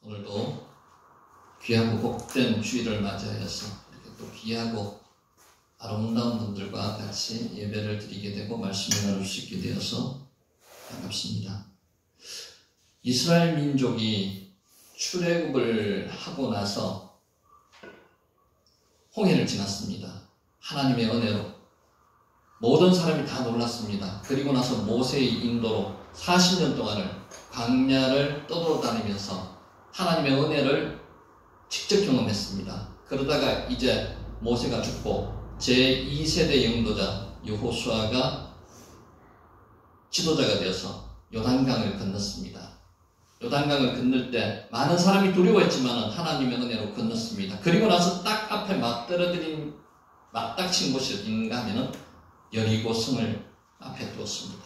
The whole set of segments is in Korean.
오늘도 귀하고 복된 주일을 맞이하여서 이렇게 또 귀하고 아름다운 분들과 같이 예배를 드리게 되고 말씀을 나눌 수 있게 되어서 반갑습니다. 이스라엘 민족이 출애굽을 하고 나서 홍해를 지났습니다. 하나님의 은혜로 모든 사람이 다 놀랐습니다. 그리고 나서 모세의 인도로 40년 동안을 광야를 떠돌아다니면서 하나님의 은혜를 직접 경험했습니다. 그러다가 이제 모세가 죽고 제2세대 영도자 여호수아가 지도자가 되어서 요단강을 건넜습니다. 요단강을 건널 때 많은 사람이 두려워했지만 하나님의 은혜로 건넜습니다. 그리고 나서 딱 앞에 맞닥친 곳이 어딘가 하면은 여리고성을 앞에 두었습니다.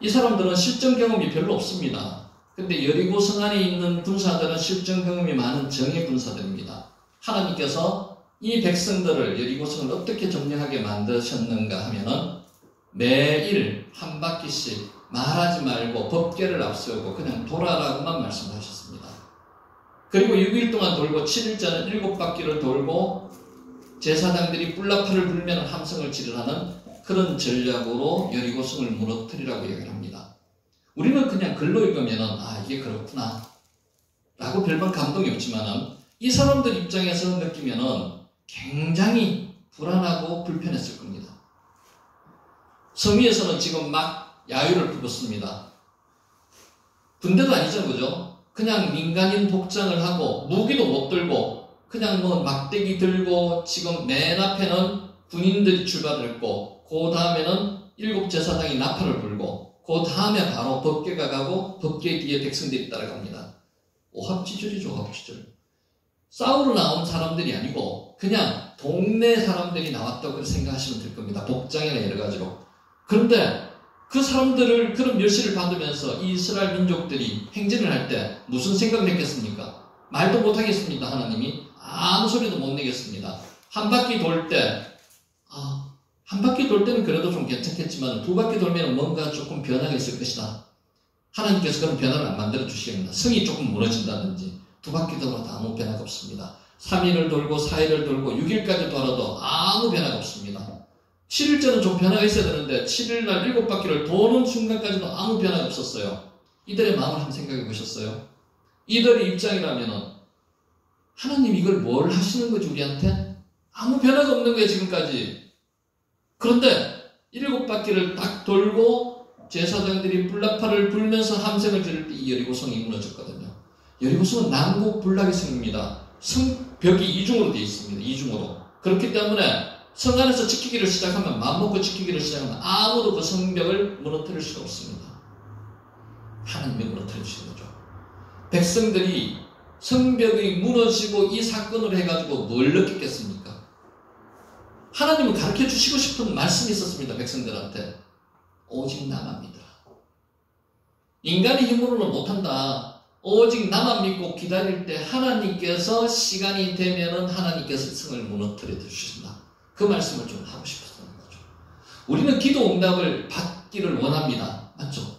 이 사람들은 실전 경험이 별로 없습니다. 근데 여리고성 안에 있는 군사들은 실전 경험이 많은 정예 군사들입니다. 하나님께서 이 백성들을 여리고성을 어떻게 점령하게 만드셨는가 하면은 매일 한 바퀴씩 말하지 말고 법궤를 앞세우고 그냥 돌아라고만 말씀하셨습니다. 그리고 6일 동안 돌고 7일째는 7바퀴를 돌고 제사장들이 뿔나팔을 불면 함성을 지르라는 그런 전략으로 여리고성을 무너뜨리라고 얘기를 합니다. 우리는 그냥 글로 읽으면 이게 그렇구나 라고 별반 감동이 없지만 이 사람들 입장에서 느끼면 굉장히 불안하고 불편했을 겁니다. 성위에서는 지금 막 야유를 부렸습니다. 군대도 아니죠, 그죠? 그냥 민간인 복장을 하고 무기도 못 들고 그냥 막대기 들고 지금 맨 앞에는 군인들이 출발을 했고 그 다음에는 7제사장이 나팔을 불고 그 다음에 바로 법궤가 가고 법궤 뒤에 백성들이 따라갑니다. 오합지졸이죠, 오합지졸. 싸우러 나온 사람들이 아니고 그냥 동네 사람들이 나왔다고 생각하시면 될 겁니다. 복장이나 여러 가지로. 그런데 그 사람들을 그런 멸시를 받으면서 이스라엘 민족들이 행진을 할 때 무슨 생각을 했겠습니까? 말도 못하겠습니다. 하나님이 아무 소리도 못 내겠습니다. 한 바퀴 돌 때 한 바퀴 돌 때는 그래도 좀 괜찮겠지만 2바퀴 돌면 뭔가 조금 변화가 있을 것이다. 하나님께서 그런 변화를 안 만들어 주시겠습니다. 성이 조금 무너진다든지 2바퀴 돌아도 아무 변화가 없습니다. 3일을 돌고 4일을 돌고 6일까지 돌아도 아무 변화가 없습니다. 7일째는 좀 변화가 있어야 되는데 7일날 7바퀴를 도는 순간까지도 아무 변화가 없었어요. 이들의 마음을 한번 생각해 보셨어요? 이들의 입장이라면 하나님 이걸 뭘 하시는 거지 우리한테? 아무 변화가 없는 거예요 지금까지. 그런데 7바퀴를 딱 돌고 제사장들이 뿔나팔을 불면서 함성을 지를 때 이 여리고성이 무너졌거든요. 여리고성은 남북 불락의 성입니다. 성벽이 이중으로 되어 있습니다. 이중으로. 그렇기 때문에 성 안에서 지키기를 시작하면 맘먹고 지키기를 시작하면 아무도 그 성벽을 무너뜨릴 수가 없습니다. 하나님이 무너뜨려 주시는 거죠. 백성들이 성벽이 무너지고 이 사건으로 해가지고 뭘 느꼈겠습니까? 하나님은 가르쳐 주시고 싶은 말씀이 있었습니다. 백성들한테. 오직 나만 믿어라. 인간의 힘으로는 못한다. 오직 나만 믿고 기다릴 때 하나님께서 시간이 되면은 하나님께서 성을 무너뜨려 주신다. 그 말씀을 좀 하고 싶었던 거죠. 우리는 기도 응답을 받기를 원합니다. 맞죠?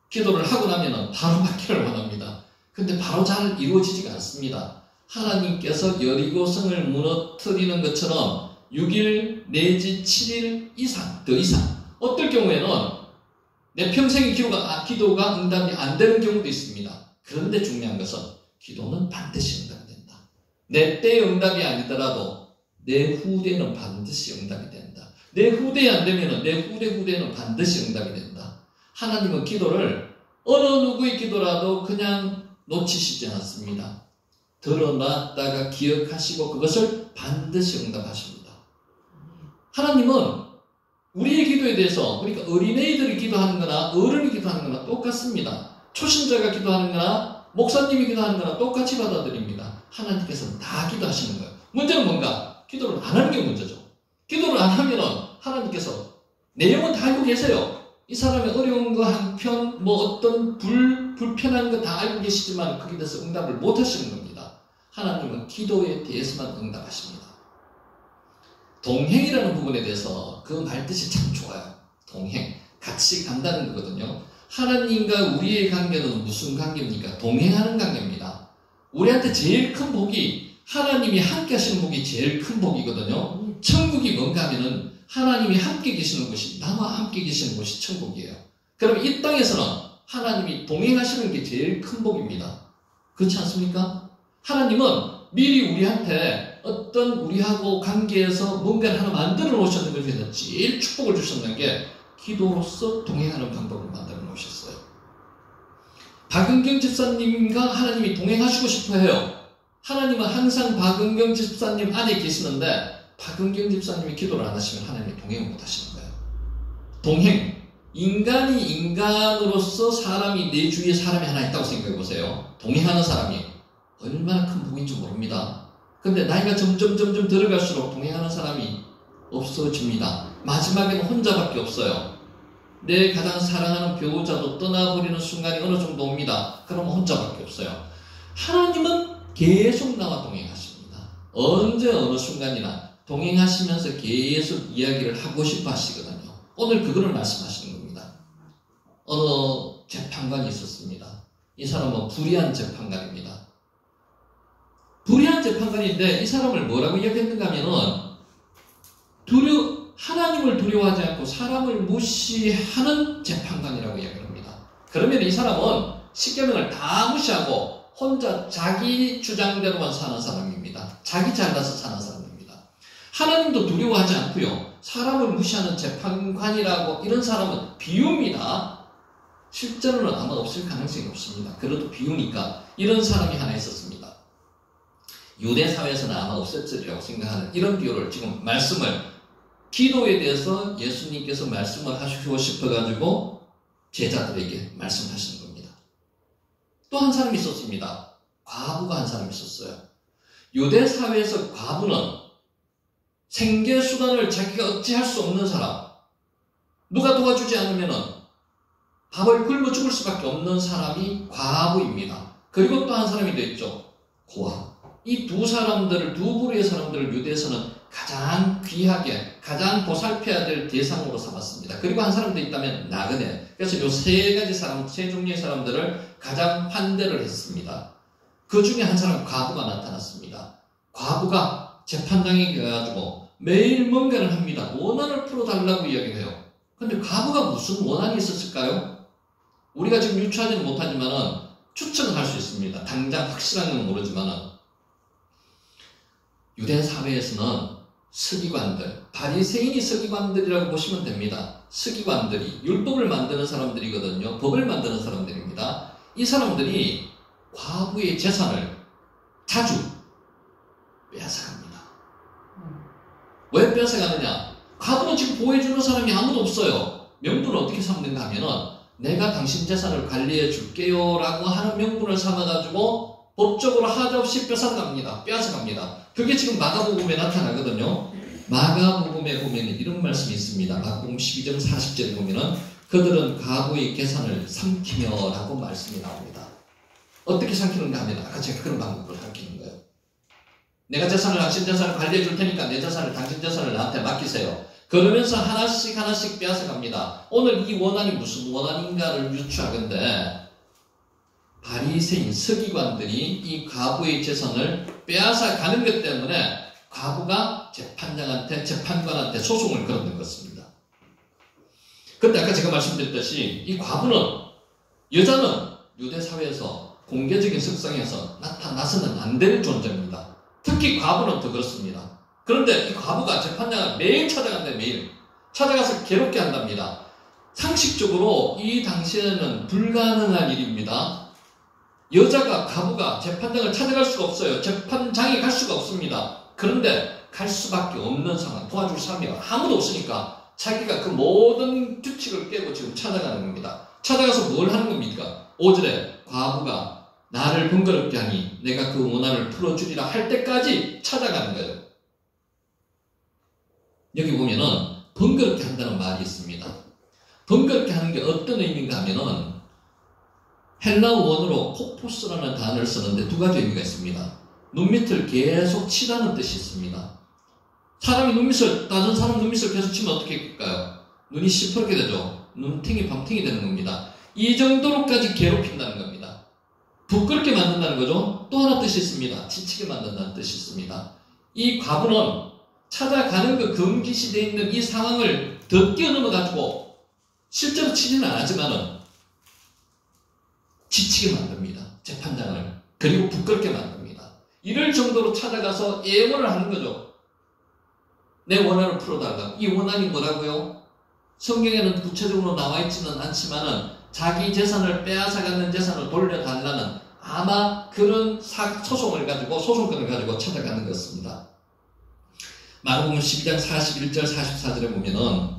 기도를 하고 나면은 바로 받기를 원합니다. 근데 바로 잘 이루어지지가 않습니다. 하나님께서 여리고성을 무너뜨리는 것처럼 6일 내지 7일 이상, 더 이상. 어떨 경우에는 내 평생의 기도가 응답이 안 되는 경우도 있습니다. 그런데 중요한 것은 기도는 반드시 응답이 된다. 내 때의 응답이 아니더라도 내 후대는 반드시 응답이 된다. 내 후대에 안 되면 내 후대는 반드시 응답이 된다. 하나님은 기도를 어느 누구의 기도라도 그냥 놓치시지 않습니다. 드러났다가 기억하시고 그것을 반드시 응답하십니다. 하나님은 우리의 기도에 대해서 그러니까 어린애들이 기도하는 거나 어른이 기도하는 거나 똑같습니다. 초신자가 기도하는 거나 목사님이 기도하는 거나 똑같이 받아들입니다. 하나님께서는 다 기도하시는 거예요. 문제는 뭔가? 기도를 안 하는 게 문제죠. 기도를 안 하면 하나님께서 내용은 다 알고 계세요. 이 사람의 어려운 거 한편 어떤 불편한 거 다 알고 계시지만 거기에 대해서 응답을 못 하시는 겁니다. 하나님은 기도에 대해서만 응답하십니다. 동행이라는 부분에 대해서 그 말뜻이 참 좋아요. 동행. 같이 간다는 거거든요. 하나님과 우리의 관계는 무슨 관계입니까? 동행하는 관계입니다. 우리한테 제일 큰 복이 하나님이 함께 하시는 복이 제일 큰 복이거든요. 천국이 뭔가 하면은 하나님이 함께 계시는 곳이, 나와 함께 계시는 곳이 천국이에요. 그럼 이 땅에서는 하나님이 동행하시는 게 제일 큰 복입니다. 그렇지 않습니까? 하나님은 미리 우리한테 어떤 우리하고 관계에서 뭔가를 하나 만들어 놓으셨는 것 중에서 제일 축복을 주셨는 게 기도로서 동행하는 방법을 만들어 놓으셨어요. 박은경 집사님과 하나님이 동행하시고 싶어 해요. 하나님은 항상 박은경 집사님 안에 계시는데 박은경 집사님이 기도를 안 하시면 하나님이 동행을 못 하시는 거예요. 동행. 인간이 인간으로서 사람이 내 주위에 사람이 하나 있다고 생각해 보세요. 동행하는 사람이 얼마나 큰 복인지 모릅니다. 근데 나이가 점점 들어갈수록 동행하는 사람이 없어집니다. 마지막에는 혼자밖에 없어요. 내 가장 사랑하는 배우자도 떠나버리는 순간이 어느 정도 옵니다. 그러면 혼자밖에 없어요. 하나님은 계속 나와 동행하십니다. 언제 어느 순간이나 동행하시면서 계속 이야기를 하고 싶어 하시거든요. 오늘 그거를 말씀하시는 겁니다. 어느 재판관이 있었습니다. 이 사람은 불의한 재판관입니다. 불의한 재판관인데 이 사람을 뭐라고 이야기했는가 하면은 하나님을 두려워하지 않고 사람을 무시하는 재판관이라고 이야기를 합니다. 그러면 이 사람은 십계명을 다 무시하고 혼자 자기 주장대로만 사는 사람입니다. 자기 잘나서 사는 사람입니다. 하나님도 두려워하지 않고요. 사람을 무시하는 재판관이라고 이런 사람은 비유입니다. 실제로는 아마 없을 가능성이 없습니다. 그래도 비유니까 이런 사람이 하나 있었습니다. 유대 사회에서는 아마 없었으리라고 생각하는 이런 비유를 지금 말씀을 기도에 대해서 예수님께서 말씀을 하시고 싶어가지고 제자들에게 말씀하시는 겁니다. 또 한 사람이 있었습니다. 과부가 한 사람이 있었어요. 유대 사회에서 과부는 생계수단을 자기가 어찌할 수 없는 사람, 누가 도와주지 않으면 밥을 굶어 죽을 수밖에 없는 사람이 과부입니다. 그리고 또 한 사람이 더 있죠. 고아. 이 두 사람들을, 두 부류의 사람들을 유대에서는 가장 귀하게, 가장 보살펴야 될 대상으로 삼았습니다. 그리고 한 사람도 있다면 나그네. 그래서 이 세 가지 사람, 세 종류의 사람들을 가장 환대를 했습니다. 그 중에 한 사람 과부가 나타났습니다. 과부가 재판장에 가가지고 매일 뭔가를 합니다. 원한을 풀어달라고 이야기를 해요. 근데 과부가 무슨 원한이 있었을까요? 우리가 지금 유추하지는 못하지만은 추측은 할 수 있습니다. 당장 확실한 건 모르지만은 유대 사회에서는 서기관들, 바리새인이 서기관들이라고 보시면 됩니다. 서기관들이 율법을 만드는 사람들이거든요. 법을 만드는 사람들입니다. 이 사람들이 과부의 재산을 자주 빼앗아갑니다. 왜 빼앗아가느냐? 과부는 지금 보호해주는 사람이 아무도 없어요. 명분을 어떻게 삼는가 하면은 내가 당신 재산을 관리해 줄게요 라고 하는 명분을 삼아가지고 법적으로 하자없이 빼앗아갑니다. 그게 지금 마가복음에 나타나거든요. 마가복음에 보면 이런 말씀이 있습니다. 마가복음 12장 40절에 보면은 그들은 과부의 계산을 삼키며 라고 말씀이 나옵니다. 어떻게 삼키는가 하면 아까 제가 그런 방법으로 삼키는 거예요. 내가 당신 재산을 관리해 줄 테니까 내 재산을, 당신 재산을 나한테 맡기세요. 그러면서 하나씩 빼앗아갑니다. 오늘 이 원한이 무슨 원한인가를 유추하건대 바리새인 서기관들이 이 과부의 재산을 빼앗아가는 것 때문에 과부가 재판관한테 소송을 걸었던 것입니다. 그런데 아까 제가 말씀드렸듯이 이 과부는, 여자는 유대 사회에서 공개적인 석상에서 나타나서는 안 될 존재입니다. 특히 과부는 더 그렇습니다. 그런데 이 과부가 재판장을 매일 찾아간다. 매일 찾아가서 괴롭게 한답니다. 상식적으로 이 당시에는 불가능한 일입니다. 여자가, 과부가 재판장을 찾아갈 수가 없어요. 재판장에 갈 수가 없습니다. 그런데 갈 수밖에 없는 상황, 도와줄 사람이 아무도 없으니까 자기가 그 모든 규칙을 깨고 지금 찾아가는 겁니다. 찾아가서 뭘 하는 겁니까? 5절에 과부가 나를 번거롭게 하니 내가 그 원한을 풀어주리라 할 때까지 찾아가는 거예요. 여기 보면은 번거롭게 한다는 말이 있습니다. 번거롭게 하는 게 어떤 의미인가 하면은 헬라어 원어로 코포스라는 단어를 쓰는데 두 가지 의미가 있습니다. 눈밑을 계속 치라는 뜻이 있습니다. 사람이 다른 사람 눈밑을 계속 치면 어떻게 될까요? 눈이 시퍼렇게 되죠. 눈탱이, 밤탱이 되는 겁니다. 이 정도로까지 괴롭힌다는 겁니다. 부끄럽게 만든다는 거죠. 또 하나 뜻이 있습니다. 지치게 만든다는 뜻이 있습니다. 이 과부는 찾아가는 그 금기시되어 있는 이 상황을 더 뛰어넘어가지고 실제로 치지는 않았지만은 지치게 만듭니다. 재판장을. 그리고 부끄럽게 만듭니다. 이럴 정도로 찾아가서 애원을 하는 거죠. 내 원한을 풀어달라고. 이 원한이 뭐라고요? 성경에는 구체적으로 나와 있지는 않지만은 자기 재산을 빼앗아가는 재산을 돌려달라는 아마 그런 소송권을 가지고 찾아가는 것입니다. 마가복음 12장 41절 44절에 보면은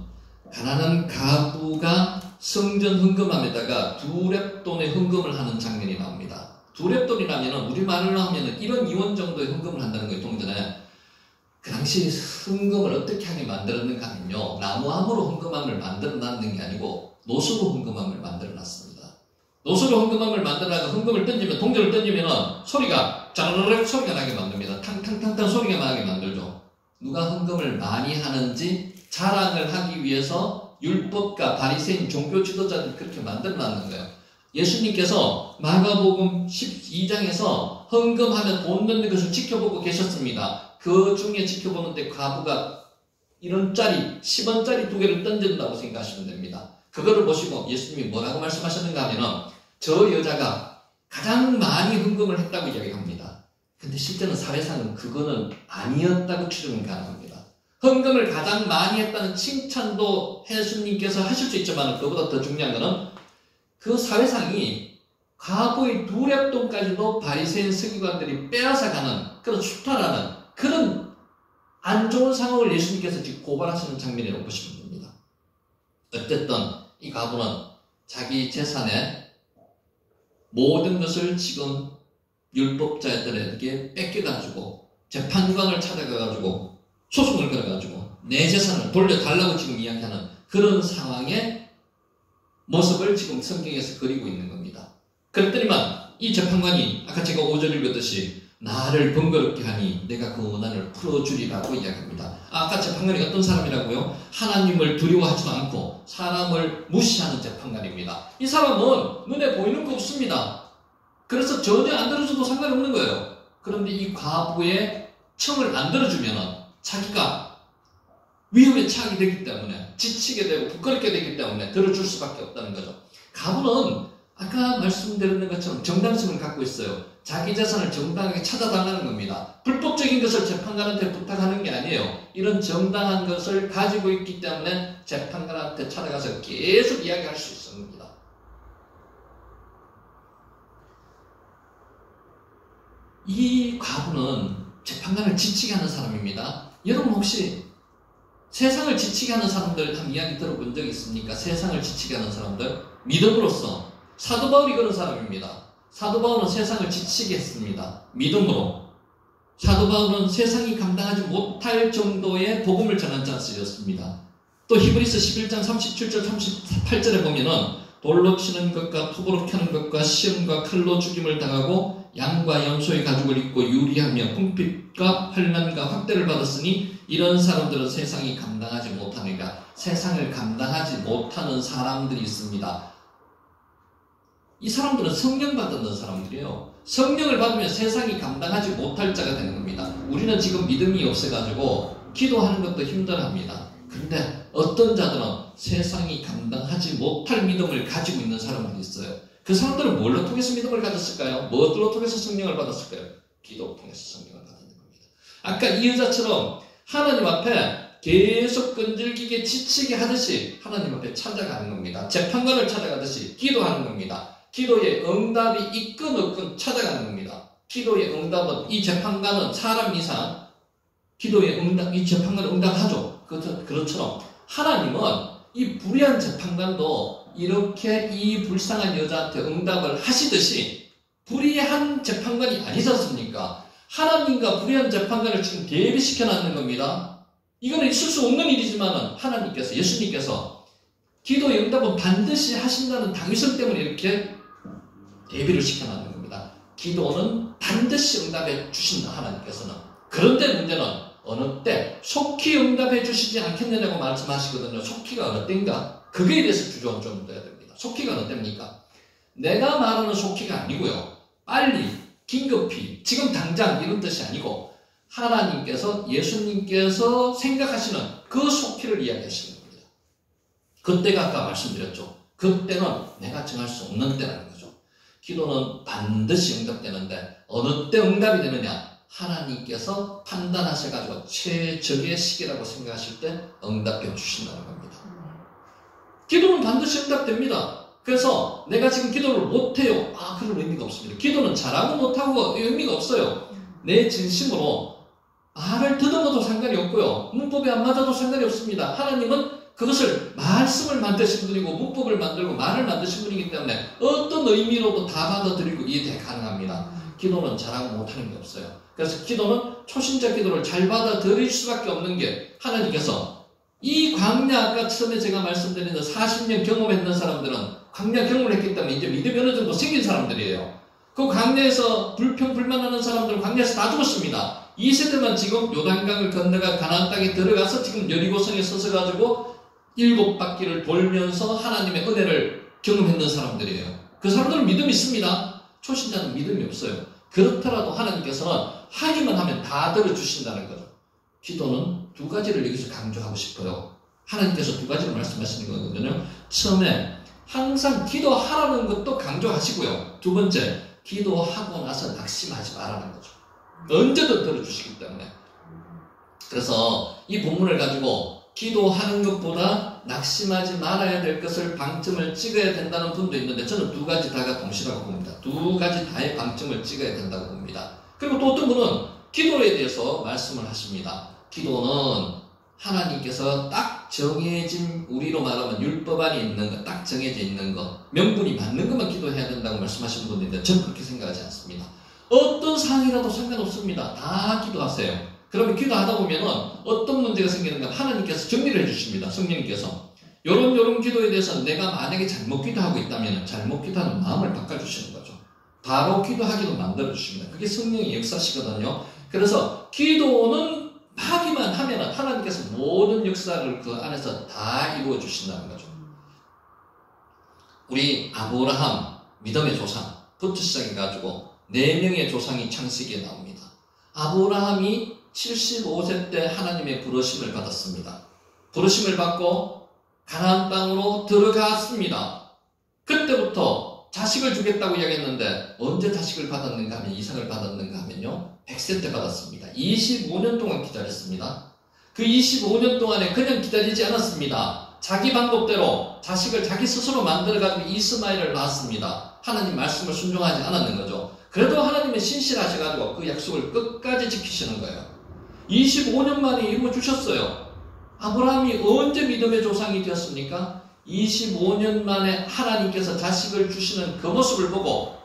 가난한 가부가 성전 흥금함에다가 두렙돈의 흥금을 하는 장면이 나옵니다. 두렙돈이라면은 우리말로 하면은 1원 2원 정도의 흥금을 한다는 거예요. 동전에. 그 당시 흥금을 어떻게 하게 만들었는가 하면요, 나무함으로 흥금함을 만들어 놨는 게 아니고 노수로 흥금함을 만들어 놨습니다. 노수로 흥금함을 만들어서 흥금을 던지면, 동전을 던지면 소리가 짜르르륵 소리가 나게 만듭니다. 탕탕탕탕 소리가 나게 만들죠. 누가 흥금을 많이 하는지 자랑을 하기 위해서 율법가 바리새인 종교 지도자들이 그렇게 만들어 놨는 거예요. 예수님께서 마가복음 12장에서 헌금하면 돈 넣는 것을 지켜보고 계셨습니다. 그 중에 지켜보는데 과부가 1원짜리, 10원짜리 2개를 던진다고 생각하시면 됩니다. 그거를 보시고 예수님이 뭐라고 말씀하셨는가 하면은 저 여자가 가장 많이 헌금을 했다고 이야기합니다. 근데 실제는 사회상은 그거는 아니었다고 추정은 가능합니다. 헌금을 가장 많이 했다는 칭찬도 예수님께서 하실 수 있지만 그보다 더 중요한 것은 그 사회상이 과부의 두렙돈까지도 바리새인 서기관들이 빼앗아가는 그런 수탈하는 그런 안 좋은 상황을 예수님께서 지금 고발하시는 장면이라고 보시면 됩니다. 어쨌든 이 과부는 자기 재산의 모든 것을 지금 율법자들에게 뺏겨가지고 재판관을 찾아가가지고 소송을 걸어가지고 내 재산을 돌려달라고 지금 이야기하는 그런 상황의 모습을 지금 성경에서 그리고 있는 겁니다. 그랬더니만 이 재판관이 아까 제가 5절 읽었듯이 나를 번거롭게 하니 내가 그 원한을 풀어주리라고 이야기합니다. 아까 재판관이 어떤 사람이라고요? 하나님을 두려워하지도 않고 사람을 무시하는 재판관입니다. 이 사람은 눈에 보이는 거 없습니다. 그래서 전혀 안 들어줘도 상관없는 거예요. 그런데 이 과부의 청을 안 들어주면 자기가 위험에 처하게 되기 때문에 지치게 되고 부끄럽게 되기 때문에 들어줄 수밖에 없다는 거죠. 과부는 아까 말씀드린 것처럼 정당성을 갖고 있어요. 자기 재산을 정당하게 찾아달라는 겁니다. 불법적인 것을 재판관한테 부탁하는 게 아니에요. 이런 정당한 것을 가지고 있기 때문에 재판관한테 찾아가서 계속 이야기할 수 있습니다. 이 과부는 재판관을 지치게 하는 사람입니다. 여러분 혹시 세상을 지치게 하는 사람들 한 이야기 들어본 적 있습니까? 세상을 지치게 하는 사람들? 믿음으로써 사도 바울이 그런 사람입니다. 사도 바울은 세상을 지치게 했습니다. 믿음으로. 사도 바울은 세상이 감당하지 못할 정도의 복음을 전한 자였습니다. 또 히브리서 11장 37절 38절에 보면은 돌로 치는 것과 톱으로 켜는 것과 시험과 칼로 죽임을 당하고 양과 염소의 가죽을 입고 유리하며 궁핍과 환난과 확대를 받았으니 이런 사람들은 세상이 감당하지 못하니까 세상을 감당하지 못하는 사람들이 있습니다. 이 사람들은 성령 받는 사람들이에요. 성령을 받으면 세상이 감당하지 못할 자가 되는 겁니다. 우리는 지금 믿음이 없어가지고 기도하는 것도 힘들어합니다. 그런데 어떤 자들은 세상이 감당하지 못할 믿음을 가지고 있는 사람들이 있어요. 그 사람들은 뭘로 통해서 믿음을 가졌을까요? 무엇으로 통해서 성령을 받았을까요? 기도를 통해서 성령을 받는 겁니다. 아까 이 여자처럼 하나님 앞에 계속 끈질기게 지치게 하듯이 하나님 앞에 찾아가는 겁니다. 재판관을 찾아가듯이 기도하는 겁니다. 기도의 응답이 있건 없건 찾아가는 겁니다. 기도의 응답은 이 재판관은 사람 이상 기도의 응답, 이 재판관은 응답하죠. 그것처럼 하나님은 이 불의한 재판관도 이렇게 이 불쌍한 여자한테 응답을 하시듯이 불의한 재판관이 아니지 않습니까? 하나님과 불의한 재판관을 지금 대비시켜 놨는 겁니다. 이거는 있을 수 없는 일이지만 하나님께서, 예수님께서 기도의 응답은 반드시 하신다는 당위성 때문에 이렇게 대비를 시켜놨는 겁니다. 기도는 반드시 응답해 주신다, 하나님께서는. 그런데 문제는 어느 때 속히 응답해 주시지 않겠느냐고 말씀하시거든요. 속히가 어느 때인가? 그거에 대해서 주저함 좀 돼야 됩니다. 속히가 어느 때입니까? 내가 말하는 속히가 아니고요. 빨리, 긴급히, 지금 당장 이런 뜻이 아니고 하나님께서, 예수님께서 생각하시는 그 속히를 이야기하시는 겁니다. 그때가 아까 말씀드렸죠. 그때는 내가 정할 수 없는 때라는 거죠. 기도는 반드시 응답되는데 어느 때 응답이 되느냐? 하나님께서 판단하셔가지고 최적의 시기라고 생각하실 때 응답해 주신다는 겁니다. 기도는 반드시 응답됩니다. 그래서 내가 지금 기도를 못해요. 그런 의미가 없습니다. 기도는 잘하고 못하고 의미가 없어요. 내 진심으로 말을 더듬어도 상관이 없고요. 문법이 안 맞아도 상관이 없습니다. 하나님은 그것을 말씀을 만드신 분이고 문법을 만들고 말을 만드신 분이기 때문에 어떤 의미로도 다 받아들이고 이해 가능합니다. 기도는 잘하고 못하는 게 없어요. 그래서 기도는 초신자 기도를 잘 받아들일 수밖에 없는 게 하나님께서 이 광야, 아까 처음에 제가 말씀드린 40년 경험했는 사람들은 광야 경험을 했기 때문에 이제 믿음이 어느 정도 생긴 사람들이에요. 그 광야에서 불평불만하는 사람들은 광야에서 다 죽었습니다. 이 세대만 지금 요단강을 건너가 가나안 땅에 들어가서 지금 여리고성에 서서 가지고 7바퀴를 돌면서 하나님의 은혜를 경험했는 사람들이에요. 그 사람들은 믿음이 있습니다. 초신자는 믿음이 없어요. 그렇더라도 하나님께서는 하기만 하면 다 들어주신다는 거죠. 기도는 두 가지를 여기서 강조하고 싶어요. 하나님께서 두 가지를 말씀하시는 거거든요. 처음에 항상 기도하라는 것도 강조하시고요. 두 번째, 기도하고 나서 낙심하지 말라는 거죠. 언제든 들어주시기 때문에. 그래서 이 본문을 가지고 기도하는 것보다 낙심하지 말아야 될 것을 방점을 찍어야 된다는 분도 있는데 저는 두 가지 다가 동시라고 봅니다. 두 가지 다의 방점을 찍어야 된다고 봅니다. 그리고 또 어떤 분은 기도에 대해서 말씀을 하십니다. 기도는 하나님께서 딱 정해진, 우리로 말하면 율법 안에 있는 거, 딱 정해져 있는 거, 명분이 맞는 것만 기도해야 된다고 말씀하시는 분들인데 저는 그렇게 생각하지 않습니다. 어떤 상황이라도 상관없습니다. 다 기도하세요. 그러면 기도하다 보면은 어떤 문제가 생기는가 하나님께서 정리를 해주십니다. 성령님께서 요런 기도에 대해서 내가 만약에 잘못 기도하고 있다면 잘못 기도하는 마음을 바꿔주시는 거죠. 바로 기도하기도 만들어주십니다. 그게 성령의 역사시거든요. 그래서 기도는 하기만 하면 하나님께서 모든 역사를 그 안에서 다 이루어 주신다는 거죠. 우리 아브라함 믿음의 조상부터 시작해가지고 4명의 조상이 창세기에 나옵니다. 아브라함이 75세 때 하나님의 부르심을 받았습니다. 부르심을 받고 가나안 땅으로 들어갔습니다. 그때부터 자식을 주겠다고 이야기했는데 언제 자식을 받았는가 하면 이삭을 받았는가 하면요 100세 때 받았습니다. 25년 동안 기다렸습니다. 그 25년 동안에 그냥 기다리지 않았습니다. 자기 방법대로 자식을 자기 스스로 만들어가지고 이스마엘을 낳았습니다. 하나님 말씀을 순종하지 않았는 거죠. 그래도 하나님은 신실하셔가지고 그 약속을 끝까지 지키시는 거예요. 25년 만에 이루어주셨어요. 아브라함이 언제 믿음의 조상이 되었습니까? 25년 만에 하나님께서 자식을 주시는 그 모습을 보고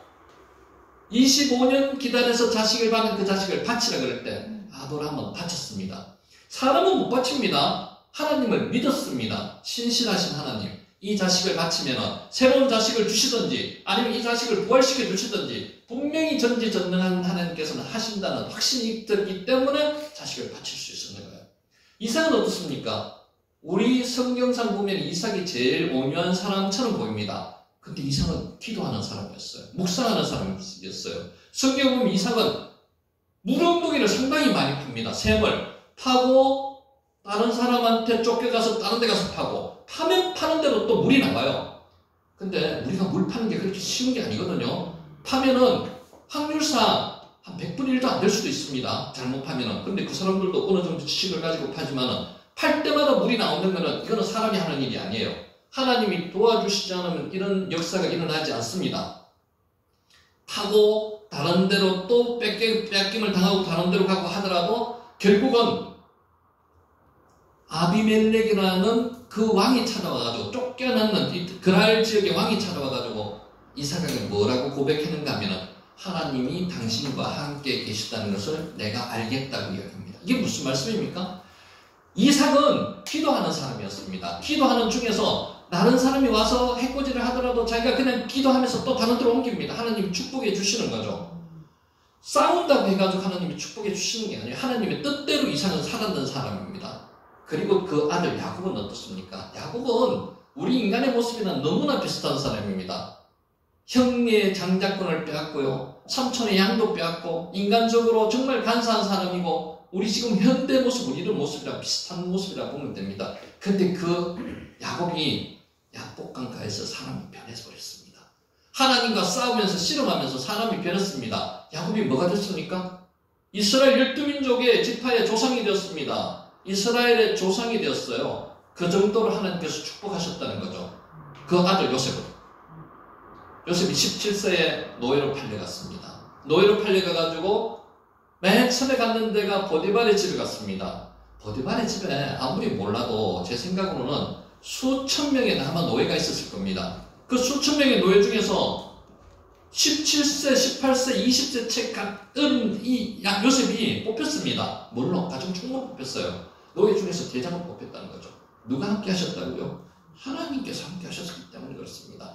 25년 기다려서 자식을 받은 그 자식을 바치라 그럴 때 아브라함은 바쳤습니다. 사람은 못 바칩니다. 하나님을 믿었습니다. 신실하신 하나님. 이 자식을 바치면 새로운 자식을 주시든지 아니면 이 자식을 부활시켜 주시든지 분명히 전지전능한 하나님께서는 하신다는 확신이 들기 때문에 자식을 바칠 수 있었는 거예요. 이삭은 어떻습니까? 우리 성경상 보면 이삭이 제일 온유한 사람처럼 보입니다. 근데 이삭은 기도하는 사람이었어요. 묵상하는 사람이었어요. 성경 보면 이삭은 무릉도기를 상당히 많이 팝니다. 샘을 파고 다른 사람한테 쫓겨가서 다른 데 가서 파고 파면 파는 대로 또 물이 나와요. 근데 우리가 물 파는 게 그렇게 쉬운 게 아니거든요. 파면은 확률상 한 100분의 1도 안 될 수도 있습니다. 잘못 파면은. 근데 그 사람들도 어느 정도 지식을 가지고 파지만은 팔 때마다 물이 나오는 거는 이거는 사람이 하는 일이 아니에요. 하나님이 도와주시지 않으면 이런 역사가 일어나지 않습니다. 파고 다른 데로 또 뺏김을 당하고 다른 데로 가고 하더라도 결국은 아비멜렉이라는 그 왕이 찾아와가지고 쫓겨났는 그랄 지역의 왕이 찾아와가지고 이삭에게 뭐라고 고백했는가 하면은 하나님이 당신과 함께 계시다는 것을 내가 알겠다고 이야기합니다. 이게 무슨 말씀입니까? 이삭은 기도하는 사람이었습니다. 기도하는 중에서 다른 사람이 와서 해코지를 하더라도 자기가 그냥 기도하면서 또 다른 데로 옮깁니다. 하나님이 축복해 주시는 거죠. 싸운다고 해가지고 하나님이 축복해 주시는 게 아니에요. 하나님의 뜻대로 이삭은 살았던 사람입니다. 그리고 그 아들 야곱은 어떻습니까? 야곱은 우리 인간의 모습이랑 너무나 비슷한 사람입니다. 형의 장자권을 빼앗고요. 삼촌의 양도 빼앗고 인간적으로 정말 간사한 사람이고 우리 지금 현대 모습은 이런 모습이랑 비슷한 모습이라 보면 됩니다. 근데 그 야곱이 야복강가에서 사람이 변해버렸습니다. 하나님과 싸우면서 씨름하면서 사람이 변했습니다. 야곱이 뭐가 됐습니까? 이스라엘 12민족의 지파의 조상이 되었습니다. 이스라엘의 조상이 되었어요. 그 정도로 하나님께서 축복하셨다는 거죠. 그 아들 요셉은. 요셉이 17세에 노예로 팔려갔습니다. 노예로 팔려가가지고 맨 처음에 갔는 데가 보디발의 집에 갔습니다. 보디발의 집에 아무리 몰라도 제 생각으로는 수천 명의 남아 노예가 있었을 겁니다. 그 수천 명의 노예 중에서 17세, 18세, 20세 채 같은 이 요셉이 뽑혔습니다. 물론 가정 총무로 뽑혔어요. 노예 중에서 대장으로 뽑혔다는 거죠. 누가 함께 하셨다고요? 하나님께서 함께 하셨기 때문에 그렇습니다.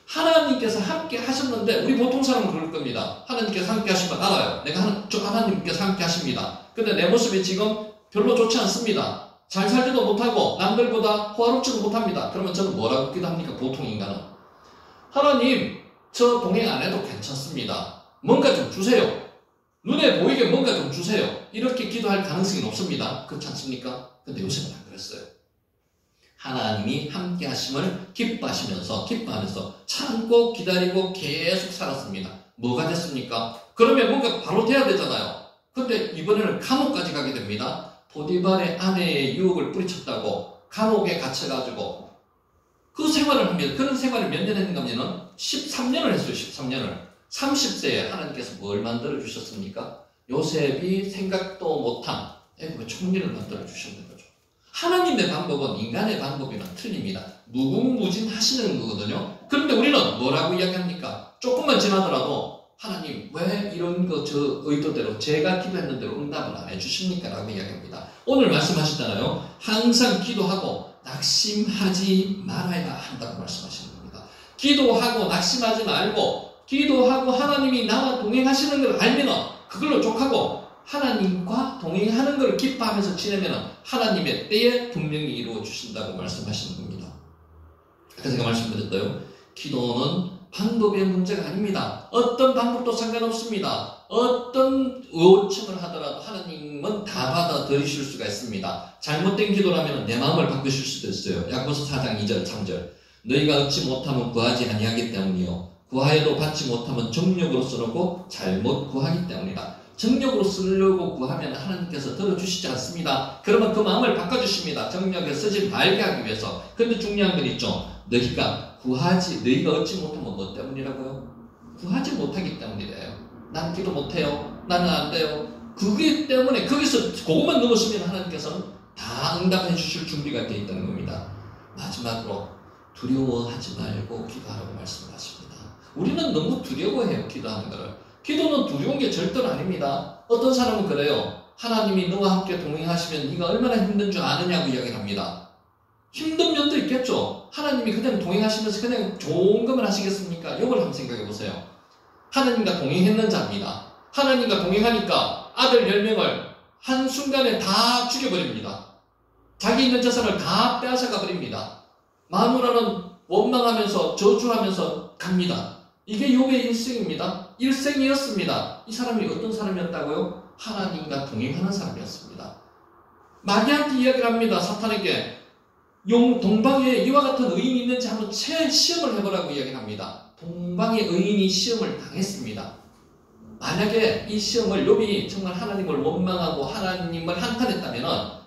하나님께서 함께 하셨는데 우리 보통 사람은 그럴 겁니다. 하나님께서 함께 하시면 알아요. 내가 하나님께서 함께 하십니다. 근데 내 모습이 지금 별로 좋지 않습니다. 잘 살지도 못하고 남들보다 호화롭지도 못합니다. 그러면 저는 뭐라고 기도합니까? 보통 인간은. 하나님, 저 동행 안 해도 괜찮습니다. 뭔가 좀 주세요. 눈에 보이게 뭔가 좀 주세요. 이렇게 기도할 가능성이 높습니다. 그렇지 않습니까? 근데 요셉은 안 그랬어요. 하나님이 함께 하심을 기뻐하면서 참고 기다리고 계속 살았습니다. 뭐가 됐습니까? 그러면 뭔가 바로 돼야 되잖아요. 근데 이번에는 감옥까지 가게 됩니다. 보디발의 아내의 유혹을 뿌리쳤다고 감옥에 갇혀가지고 그 생활을 합니다. 그런 생활을 몇 년 했는가 하면 13년을 했어요. 13년을. 30세에 하나님께서 뭘 만들어 주셨습니까? 요셉이 생각도 못한 애굽의 총리를 만들어 주셨는 거죠. 하나님의 방법은 인간의 방법이랑 틀립니다. 무궁무진하시는 거거든요. 그런데 우리는 뭐라고 이야기합니까? 조금만 지나더라도 하나님 왜 이런 저 의도대로 제가 기도했는 대로 응답을 안 해주십니까? 라고 이야기합니다. 오늘 말씀하셨잖아요. 항상 기도하고 낙심하지 말아야 한다고 말씀하시는 겁니다. 기도하고 낙심하지 말고 기도하고 하나님이 나와 동행하시는 걸 알면 그걸로 족하고 하나님과 동행하는 걸 기뻐하면서 지내면 하나님의 때에 분명히 이루어 주신다고 말씀하시는 겁니다. 아까 제가 말씀드렸어요. 기도는 방법의 문제가 아닙니다. 어떤 방법도 상관없습니다. 어떤 요청을 하더라도 하나님은 다 받아들이실 수가 있습니다. 잘못된 기도라면 내 마음을 바꾸실 수도 있어요. 야고보서 4장 2절 3절 너희가 얻지 못하면 구하지 아니하기 때문이요 구하여도 받지 못하면 정욕으로 쓰려고 잘못 구하기 때문이다. 정욕으로 쓰려고 구하면 하나님께서 들어주시지 않습니다. 그러면 그 마음을 바꿔주십니다. 정욕에 쓰지 말게 하기 위해서. 근데 중요한 건 있죠. 너희가 얻지 못하면 뭐 때문이라고요? 구하지 못하기 때문이래요. 난 기도 못해요. 나는 안 돼요. 그게 때문에 거기서 그것만 넘으시면 하나님께서는 다 응답해 주실 준비가 되어 있다는 겁니다. 마지막으로 두려워하지 말고 기도하라고 말씀하십니다. 우리는 너무 두려워해요. 기도하는 거를. 기도는 두려운 게 절대로 아닙니다. 어떤 사람은 그래요. 하나님이 너와 함께 동행하시면 네가 얼마나 힘든 줄 아느냐고 이야기를 합니다. 힘든 면도 있겠죠. 하나님이 그냥 동행하시면서 그냥 좋은 것만 하시겠습니까? 이걸 한번 생각해 보세요. 하나님과 동행했는 자입니다. 하나님과 동행하니까 아들 10명을 한순간에 다 죽여버립니다. 자기 있는 재산을 다 빼앗아가 버립니다. 마누라는 원망하면서 저주하면서 갑니다. 이게 욥의 일생입니다. 일생이었습니다. 이 사람이 어떤 사람이었다고요? 하나님과 동행하는 사람이었습니다. 마귀한테 이야기를 합니다. 사탄에게 동방에 이와 같은 의인이 있는지 한번 시험을 해보라고 이야기를 합니다. 동방의 의인이 시험을 당했습니다. 만약에 이 시험을 욥이 정말 하나님을 원망하고 하나님을 한탄했다면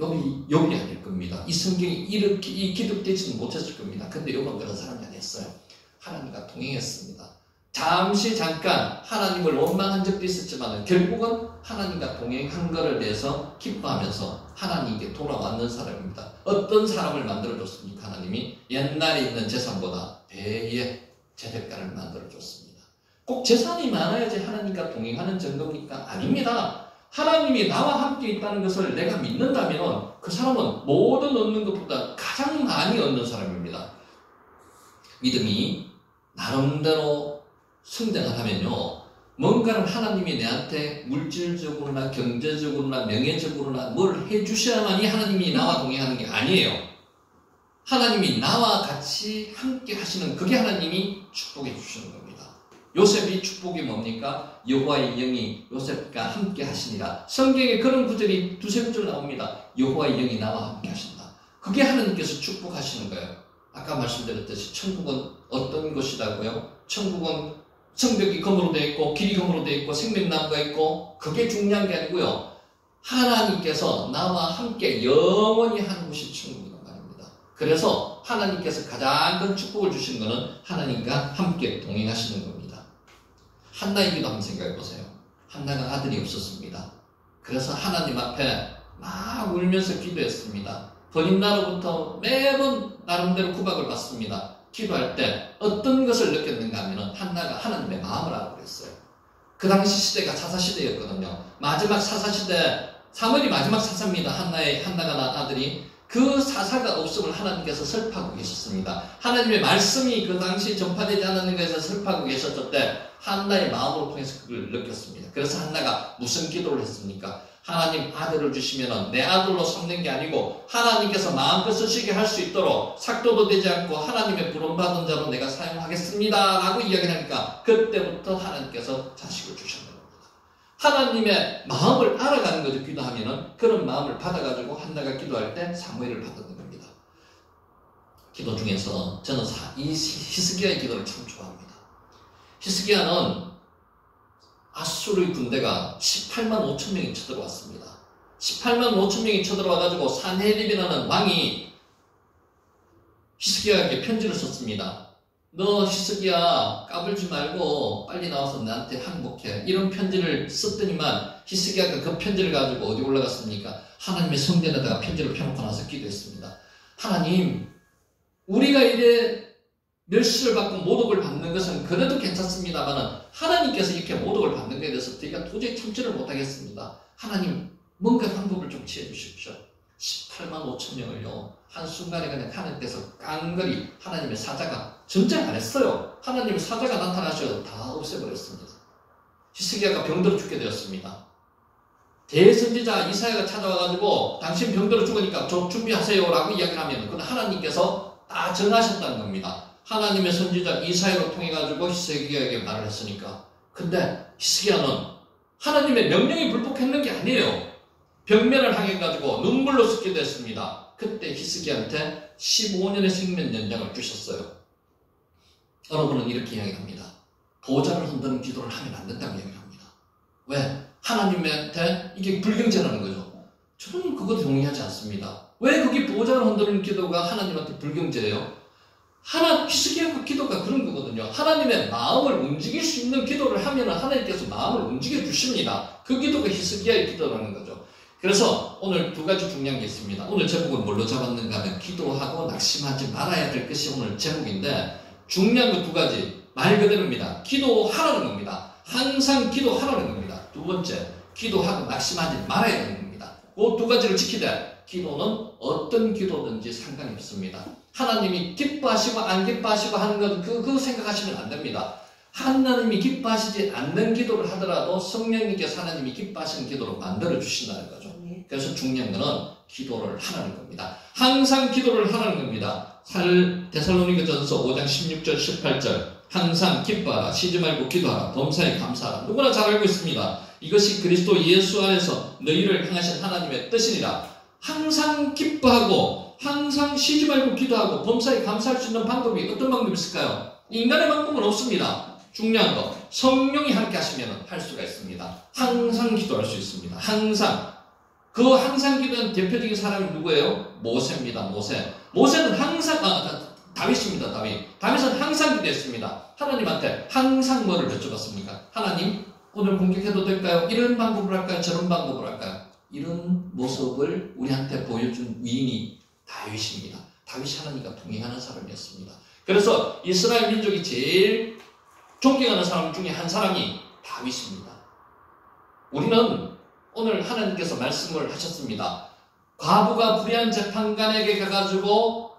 욥이 아닐 겁니다. 이 성경이 이렇게 기록되지는 못했을 겁니다. 근데 욥은 그런 사람이 아니었어요. 하나님과 동행했습니다. 잠깐 하나님을 원망한 적도 있었지만 결국은 하나님과 동행한 것을 내서 기뻐하면서 하나님께 돌아왔는 사람입니다. 어떤 사람을 만들어줬습니까? 하나님이 옛날에 있는 재산보다 배의 재대가를 만들어줬습니다. 꼭 재산이 많아야지 하나님과 동행하는 정도입니까? 아닙니다. 하나님이 나와 함께 있다는 것을 내가 믿는다면 그 사람은 모든 얻는 것보다 가장 많이 얻는 사람입니다. 믿음이 나름대로 성장을 하면요, 뭔가를 하나님이 내한테 물질적으로나 경제적으로나 명예적으로나 뭘 해주셔야만이 하나님이 나와 동행하는 게 아니에요. 하나님이 나와 같이 함께 하시는 그게 하나님이 축복해 주시는 겁니다. 요셉이 축복이 뭡니까? 여호와의 영이 요셉과 함께 하시니라. 성경에 그런 구절이 두세 구절 나옵니다. 여호와의 영이 나와 함께 하신다. 그게 하나님께서 축복하시는 거예요. 아까 말씀드렸듯이 천국은 어떤 것이라고요? 천국은 성벽이 검으로 되어 있고 길이 검으로 되어 있고 생명나무가 있고, 그게 중요한 게 아니고요. 하나님께서 나와 함께 영원히 하는 곳이 천국이란 말입니다. 그래서 하나님께서 가장 큰 축복을 주신 것은 하나님과 함께 동행하시는 겁니다. 한나의 기도 한번 생각해 보세요. 한나가 아들이 없었습니다. 그래서 하나님 앞에 막 울면서 기도했습니다. 번임나로부터 매번 나름대로 구박을 받습니다. 기도할 때 어떤 것을 느꼈는가 하면 한나가 하나님의 마음을 알고 그랬어요. 그 당시 시대가 사사시대였거든요. 마지막 사사시대, 사무엘이 마지막 사사입니다. 한나가 낳은 아들이. 그 사사가 없음을 하나님께서 설파하고 계셨습니다. 하나님의 말씀이 그 당시 전파되지 않았는 것에서 설파하고 계셨을 때 한나의 마음을 통해서 그걸 느꼈습니다. 그래서 한나가 무슨 기도를 했습니까? 하나님 아들을 주시면 내 아들로 삼는 게 아니고 하나님께서 마음껏 쓰시게 할 수 있도록 삭도도 되지 않고 하나님의 부름받은 자로 내가 사용하겠습니다 라고 이야기를 하니까 그때부터 하나님께서 자식을 주셨는 겁니다. 하나님의 마음을 알아가는 거죠. 기도하면 그런 마음을 받아가지고 한나가 기도할 때 사무엘을 받는 겁니다. 기도 중에서 저는 이 히스기야의 기도를 참 좋아합니다. 히스기야는 아수르의 군대가 18만 5천 명이 쳐들어왔습니다. 18만 5천 명이 쳐들어와가지고 산헤립이라는 왕이 히스기야에게 편지를 썼습니다. 너 히스기야 까불지 말고 빨리 나와서 나한테 항복해. 이런 편지를 썼더니만 히스기야가 그 편지를 가지고 어디 올라갔습니까? 하나님의 성전에다가 편지를 펴놓고 나서 기도했습니다. 하나님, 우리가 이래 멸시를 받고 모독을 받는 것은 그래도 괜찮습니다만 하나님께서 이렇게 모독을 받는 것에 대해서 저희가 도저히 참지를 못하겠습니다. 하나님, 뭔가 방법을 좀 취해 주십시오. 18만 5천 명을요, 한순간에 그냥 하나님께서 깡그리 하나님의 사자가 전쟁 안 했어요. 하나님의 사자가 나타나셔서 다 없애버렸습니다. 히스기야가 병들어 죽게 되었습니다. 대선지자 이사야가 찾아와가지고 당신 병들어 죽으니까 저 준비하세요 라고 이야기를 하면 그건 하나님께서 다 정하셨다는 겁니다. 하나님의 선지자 이사야로 통해가지고 히스기야에게 말을 했으니까. 근데 히스기야는 하나님의 명령이 불복했는 게 아니에요. 병면을 당해가지고 눈물로 쏟게 됐습니다. 그때 히스기야한테 15년의 생명 연장을 주셨어요. 여러분은 이렇게 이야기합니다. 보좌를 흔드는 기도를 하면 안 된다고 이야기합니다. 왜? 하나님한테 이게 불경제라는 거죠. 저는 그거 동의하지 않습니다. 왜 그게 보좌를 흔드는 기도가 하나님한테 불경제예요? 히스기야 기도가 그런 거거든요. 하나님의 마음을 움직일 수 있는 기도를 하면 하나님께서 마음을 움직여 주십니다. 그 기도가 히스기야의 기도라는 거죠. 그래서 오늘 두 가지 중요한 게 있습니다. 오늘 제목을 뭘로 잡았는가 하면 기도하고 낙심하지 말아야 될 것이 오늘 제목인데, 중요한 거 두 가지, 말 그대로입니다. 기도하라는 겁니다. 항상 기도하라는 겁니다. 두 번째, 기도하고 낙심하지 말아야 되는 겁니다. 그 두 가지를 지키되 기도는 어떤 기도든지 상관이 없습니다. 하나님이 기뻐하시고 안 기뻐하시고 하는 것 그거 생각하시면 안 됩니다. 하나님이 기뻐하시지 않는 기도를 하더라도 성령님께서 하나님이 기뻐하시는 기도로 만들어 주신다는 거죠. 그래서 중요한 것은 기도를 하라는 겁니다. 항상 기도를 하라는 겁니다. 데살로니가전서 5장 16절 18절 항상 기뻐하라, 쉬지 말고 기도하라, 범사에 감사하라. 누구나 잘 알고 있습니다. 이것이 그리스도 예수 안에서 너희를 향하신 하나님의 뜻이니라. 항상 기뻐하고 항상 쉬지 말고 기도하고 범사에 감사할 수 있는 방법이 어떤 방법이 있을까요? 인간의 방법은 없습니다. 중요한 거, 성령이 함께 하시면 할 수가 있습니다. 항상 기도할 수 있습니다. 항상. 그 항상 기도하는 대표적인 사람이 누구예요? 모세입니다. 모세는 항상, 다윗입니다. 다윗은 항상 기도했습니다. 하나님한테 항상 뭐를 여쭤봤습니까? 하나님, 오늘 공격해도 될까요? 이런 방법을 할까요? 저런 방법을 할까요? 이런 모습을 우리한테 보여준 위인이 다윗입니다. 다윗이 하나님과 동행하는 사람이었습니다. 그래서 이스라엘 민족이 제일 존경하는 사람 중에 한 사람이 다윗입니다. 우리는 오늘 하나님께서 말씀을 하셨습니다. 과부가 불의한 재판관에게 가가지고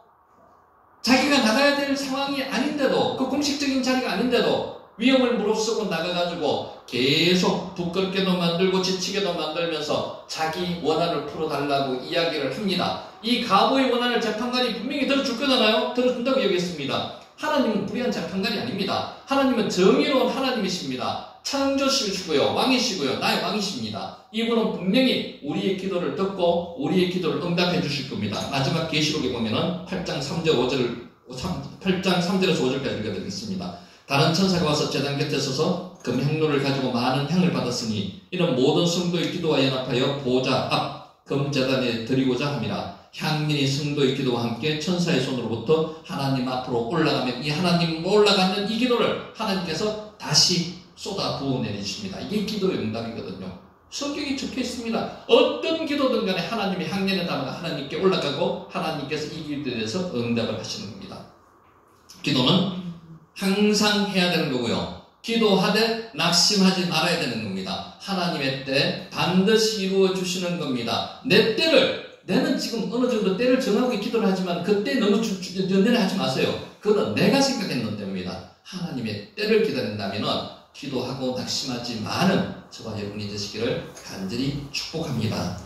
자기가 나가야 될 상황이 아닌데도, 그 공식적인 자리가 아닌데도 위험을 무릅쓰고 나가가지고 계속 부끄럽게도 만들고 지치게도 만들면서 자기 원한을 풀어달라고 이야기를 합니다. 이 과부의 원한을 재판관이 분명히 들어줄 거잖아요. 들어준다고 얘기했습니다. 하나님은 불의한 재판관이 아닙니다. 하나님은 정의로운 하나님이십니다. 창조주시고요, 왕이시고요, 나의 왕이십니다. 이분은 분명히 우리의 기도를 듣고 우리의 기도를 응답해 주실 겁니다. 마지막 계시록에 보면은 8장 3절에서 5절까지 읽어드리겠습니다. 다른 천사가 와서 제단 곁에 서서 금향로를 가지고 많은 향을 받았으니 이는 모든 성도의 기도와 연합하여 보좌 앞 금제단에 드리고자 함이라. 향민이 성도의 기도와 함께 천사의 손으로부터 하나님 앞으로 올라가면 이 하나님 올라가는 이 기도를 하나님께서 다시 쏟아 부어 내리십니다. 이게 기도의 응답이거든요. 성경이 적혀 있습니다. 어떤 기도든 간에 하나님의 향연의 단어가 하나님께 올라가고 하나님께서 이 기도에 대해서 응답을 하시는 겁니다. 기도는 항상 해야 되는 거고요. 기도하되 낙심하지 말아야 되는 겁니다. 하나님의 때 반드시 이루어 주시는 겁니다. 내 때를, 내는 지금 어느 정도 때를 정하고 기도를 하지만 그때 너무 연연해 하지 마세요. 그거는 내가 생각했는 때입니다. 하나님의 때를 기다린다면 기도하고 낙심하지 마는 저와 여러분이 되시기를 간절히 축복합니다.